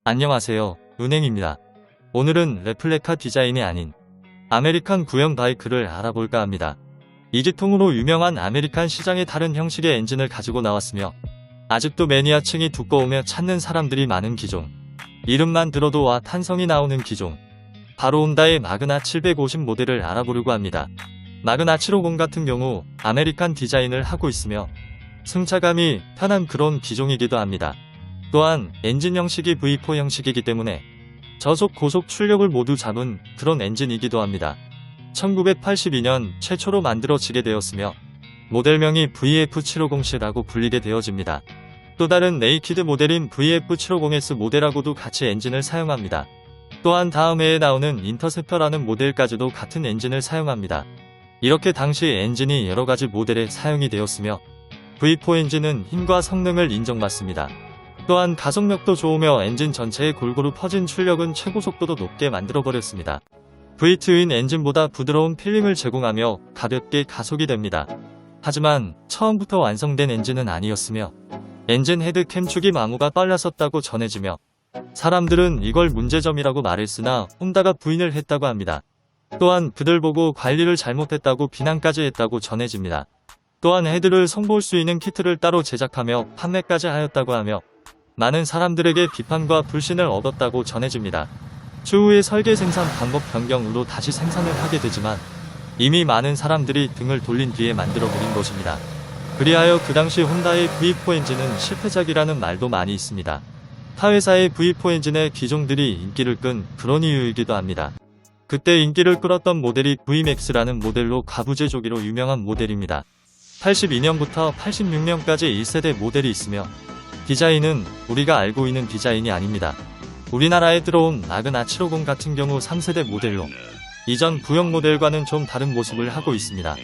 안녕하세요. 은행입니다. 오늘은 레플리카 디자인이 아닌 아메리칸 구형 바이크를 알아볼까 합니다. 이지통으로 유명한 아메리칸 시장에 다른 형식의 엔진을 가지고 나왔으며 아직도 매니아층이 두꺼우며 찾는 사람들이 많은 기종. 이름만 들어도 와 탄성이 나오는 기종. 바로 혼다의 마그나 750 모델을 알아보려고 합니다. 마그나 750 같은 경우 아메리칸 디자인을 하고 있으며 승차감이 편한 그런 기종이기도 합니다. 또한 엔진 형식이 V4 형식이기 때문에 저속 고속 출력을 모두 잡은 그런 엔진이기도 합니다. 1982년 최초로 만들어지게 되었으며 모델명이 VF750C라고 불리게 되어집니다. 또 다른 네이키드 모델인 VF750S 모델하고도 같이 엔진을 사용합니다. 또한 다음 해에 나오는 인터셉터라는 모델까지도 같은 엔진을 사용합니다. 이렇게 당시 엔진이 여러가지 모델에 사용이 되었으며 V4 엔진은 힘과 성능을 인정받습니다. 또한 가속력도 좋으며 엔진 전체에 골고루 퍼진 출력은 최고 속도도 높게 만들어버렸습니다. V2인 엔진보다 부드러운 필링을 제공하며 가볍게 가속이 됩니다. 하지만 처음부터 완성된 엔진은 아니었으며 엔진 헤드 캠축이 마모가 빨랐었다고 전해지며 사람들은 이걸 문제점이라고 말했으나 혼다가 부인을 했다고 합니다. 또한 그들 보고 관리를 잘못했다고 비난까지 했다고 전해집니다. 또한 헤드를 손볼 수 있는 키트를 따로 제작하며 판매까지 하였다고 하며 많은 사람들에게 비판과 불신을 얻었다고 전해집니다. 추후에 설계 생산 방법 변경으로 다시 생산을 하게 되지만 이미 많은 사람들이 등을 돌린 뒤에 만들어버린 것입니다. 그리하여 그 당시 혼다의 V4 엔진은 실패작이라는 말도 많이 있습니다. 타 회사의 V4 엔진의 기종들이 인기를 끈 그런 이유이기도 합니다. 그때 인기를 끌었던 모델이 VMAX라는 모델로 가부제조기로 유명한 모델입니다. 82년부터 86년까지 1세대 모델이 있으며 디자인은 우리가 알고 있는 디자인이 아닙니다. 우리나라에 들어온 마그나 750 같은 경우 3세대 모델로 이전 구형 모델과는 좀 다른 모습을 하고 있습니다.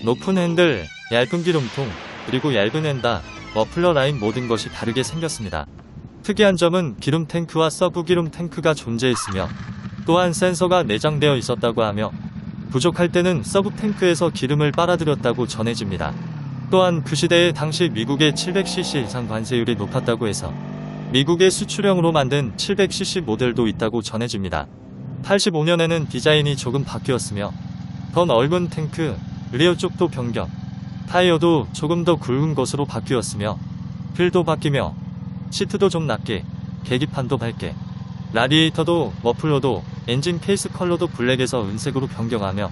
높은 핸들, 얇은 기름통, 그리고 얇은 핸다, 머플러 라인 모든 것이 다르게 생겼습니다. 특이한 점은 기름 탱크와 서브 기름 탱크가 존재했으며 또한 센서가 내장되어 있었다고 하며 부족할 때는 서브 탱크에서 기름을 빨아들였다고 전해집니다. 또한 그 시대에 당시 미국의 700cc 이상 관세율이 높았다고 해서 미국의 수출형으로 만든 700cc 모델도 있다고 전해집니다. 85년에는 디자인이 조금 바뀌었으며 더 넓은 탱크, 리어 쪽도 변경, 타이어도 조금 더 굵은 것으로 바뀌었으며 휠도 바뀌며 시트도 좀 낮게, 계기판도 밝게, 라디에이터도 머플러도 엔진 케이스 컬러도 블랙에서 은색으로 변경하며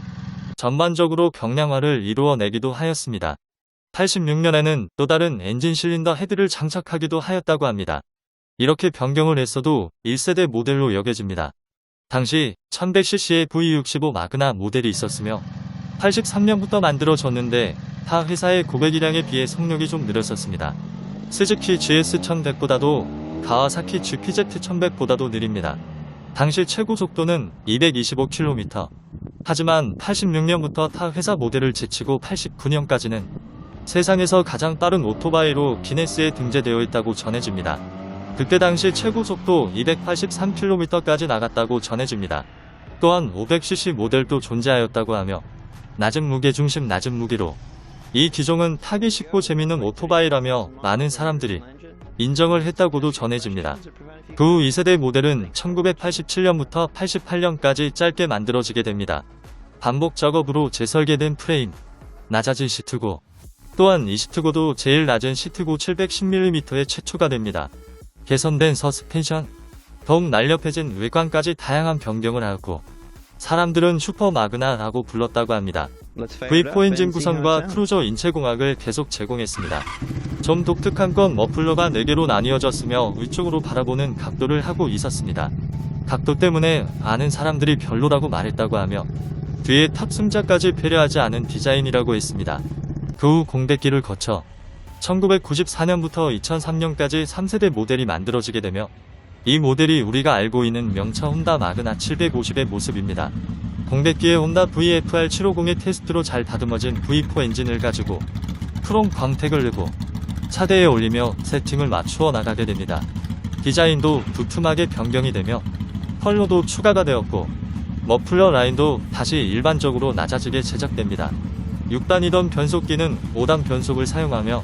전반적으로 경량화를 이루어내기도 하였습니다. 86년에는 또 다른 엔진 실린더 헤드를 장착하기도 하였다고 합니다. 이렇게 변경을 했어도 1세대 모델로 여겨집니다. 당시 1100cc의 V65 마그나 모델이 있었으며 83년부터 만들어졌는데 타 회사의 고배기량에 비해 속력이 좀 느렸었습니다. 스즈키 GS1100보다도 가와사키 GPZ1100보다도 느립니다. 당시 최고 속도는 225km. 하지만 86년부터 타 회사 모델을 제치고 89년까지는 세상에서 가장 빠른 오토바이로 기네스에 등재되어 있다고 전해집니다. 그때 당시 최고 속도 283km까지 나갔다고 전해집니다. 또한 500cc 모델도 존재하였다고 하며 낮은 무게중심 낮은 무게로 이 기종은 타기 쉽고 재미있는 오토바이라며 많은 사람들이 인정을 했다고도 전해집니다. 그 후 2세대 모델은 1987년부터 88년까지 짧게 만들어지게 됩니다. 반복 작업으로 재설계된 프레임, 낮아진 시트고, 또한 이 시트고도 제일 낮은 시트고 710mm에 최초가 됩니다. 개선된 서스펜션, 더욱 날렵해진 외관까지 다양한 변경을 하였고 사람들은 슈퍼 마그나라고 불렀다고 합니다. V4 엔진 구성과 크루저 인체공학을 계속 제공했습니다. 좀 독특한 건 머플러가 4개로 나뉘어졌으며 위쪽으로 바라보는 각도를 하고 있었습니다. 각도 때문에 많은 사람들이 별로라고 말했다고 하며 뒤에 탑승자까지 배려하지 않은 디자인이라고 했습니다. 그 후 공백기를 거쳐 1994년부터 2003년까지 3세대 모델이 만들어지게 되며 이 모델이 우리가 알고 있는 명차 혼다 마그나 750의 모습입니다. 공백기에 혼다 VFR750의 테스트로 잘 다듬어진 V4 엔진을 가지고 크롬 광택을 내고 차대에 올리며 세팅을 맞추어 나가게 됩니다. 디자인도 두툼하게 변경이 되며 컬러도 추가가 되었고 머플러 라인도 다시 일반적으로 낮아지게 제작됩니다. 6단이던 변속기는 5단 변속을 사용하며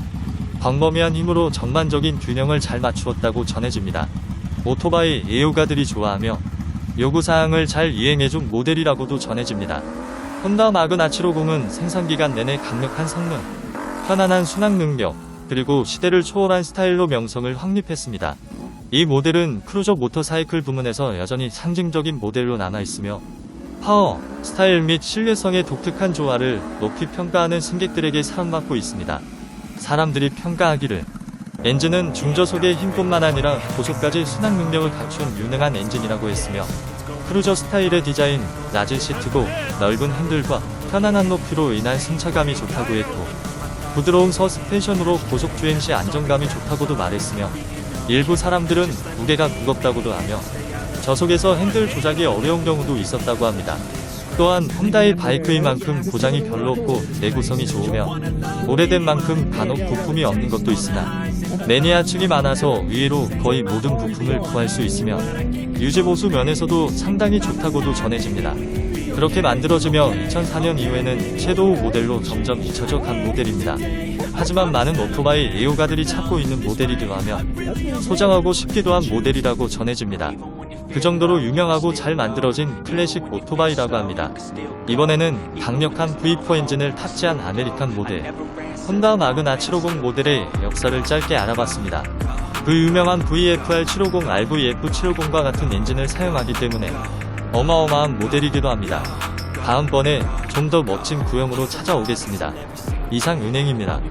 광범위한 힘으로 전반적인 균형을 잘 맞추었다고 전해집니다. 오토바이 애호가들이 좋아하며 요구사항을 잘 이행해준 모델이라고도 전해집니다. 혼다 마그나 750은 생산기간 내내 강력한 성능, 편안한 순항 능력, 그리고 시대를 초월한 스타일로 명성을 확립했습니다. 이 모델은 크루저 모터사이클 부문에서 여전히 상징적인 모델로 남아있으며 파워, 스타일 및 신뢰성의 독특한 조화를 높이 평가하는 승객들에게 사랑받고 있습니다. 사람들이 평가하기를 엔진은 중저속의 힘뿐만 아니라 고속까지 순항 능력을 갖춘 유능한 엔진이라고 했으며 크루저 스타일의 디자인, 낮은 시트고 넓은 핸들과 편안한 높이로 인한 승차감이 좋다고 했고 부드러운 서스펜션으로 고속주행 시 안정감이 좋다고도 말했으며 일부 사람들은 무게가 무겁다고도 하며 저속에서 핸들 조작이 어려운 경우도 있었다고 합니다. 또한 혼다의 바이크인 만큼 고장이 별로 없고 내구성이 좋으며 오래된 만큼 간혹 부품이 없는 것도 있으나 매니아층이 많아서 의외로 거의 모든 부품을 구할 수 있으며 유지보수 면에서도 상당히 좋다고도 전해집니다. 그렇게 만들어지며 2004년 이후에는 섀도우 모델로 점점 잊혀져 간 모델입니다. 하지만 많은 오토바이 애호가들이 찾고 있는 모델이기도 하며 소장하고 싶기도 한 모델이라고 전해집니다. 그 정도로 유명하고 잘 만들어진 클래식 오토바이라고 합니다. 이번에는 강력한 V4 엔진을 탑재한 아메리칸 모델 혼다 마그나 750 모델의 역사를 짧게 알아봤습니다. 그 유명한 VFR 750, RVF 750과 같은 엔진을 사용하기 때문에 어마어마한 모델이기도 합니다. 다음번에 좀 더 멋진 구형으로 찾아오겠습니다. 이상 은행입니다.